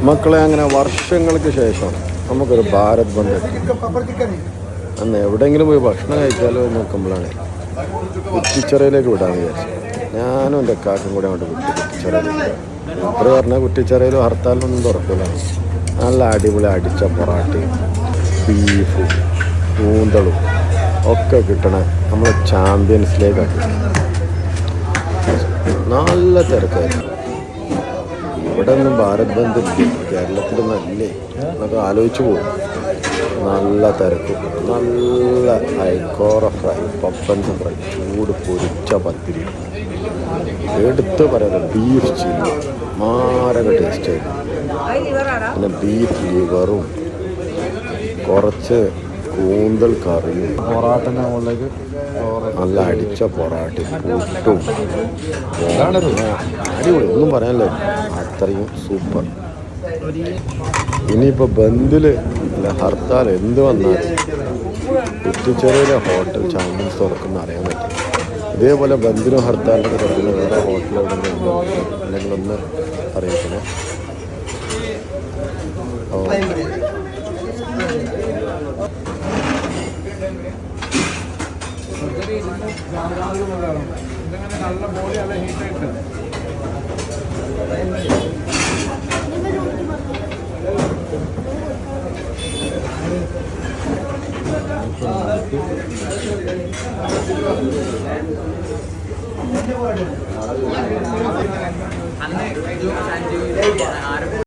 മക്കളെ അങ്ങനെ വർഷങ്ങൾക്ക് ശേഷം നമുക്കൊരു ഭാരത് ബന്ദ് അന്ന് എവിടെയെങ്കിലും പോയി ഭക്ഷണം കഴിച്ചാലോ എന്ന് നോക്കുമ്പോഴാണ് കുറ്റിച്ചിറയിലേക്ക് വിടാമെന്ന് വിചാരിച്ചു. ഞാനും എൻ്റെ കാക്കും കൂടെ അങ്ങോട്ട് വിട്ടു കുറ്റിച്ചിറയിലേക്ക്. ഇപ്പോൾ പറഞ്ഞാൽ കുറ്റിച്ചിറയിലും ഹർത്താലിനൊന്നും തുറക്കില്ല. നല്ല അടിപൊളി അടിച്ച പൊറാട്ടയും ബീഫും കൂന്തളും ഒക്കെ കിട്ടണ നമ്മൾ ചാമ്പ്യൻസിലേക്കാക്കി. നല്ല തിരക്കായിരുന്നു. ഇവിടെ ഒന്നും ഭാരത് ബന്ദ് കേരളത്തിലൊന്നല്ലേ എന്നൊക്കെ ആലോചിച്ച് പോകും. നല്ല തിരക്കും, നല്ല ഐക്കോറ ഫ്രൈ, പപ്പൻസ് ഫ്രൈ, ചൂട് പൊരിച്ച പത്തിരി, എടുത്ത് പറയാം ബീഫ് ചില്ലി മാരക ടേസ്റ്റായിരുന്നു. പിന്നെ ബീഫ് ലിവറും കുറച്ച് കൂന്തൽ കറിയും പൊറാട്ടൻ്റെ മുകളിലേക്ക് നല്ല അടിച്ച പൊറാട്ടയും പുട്ടും അടിപൊളി, ഒന്നും പറയാനല്ലേ, അത്രയും സൂപ്പർ. ഇനിയിപ്പോൾ ബന്ദിൽ അല്ല ഹർത്താൽ എന്ത് വന്നാലും കുറ്റിച്ചിറയിലെ ഹോട്ടൽ ചാമ്പ്യൻസ് തുറക്കുന്ന അറിയാൻ പറ്റും. ഇതേപോലെ ബന്ദിനും ഹർത്താലിനൊക്കെ തുറക്കുന്ന വേറെ ഹോട്ടൽ എവിടെ അല്ലെങ്കിൽ ഒന്ന് അറിയിക്കണേ.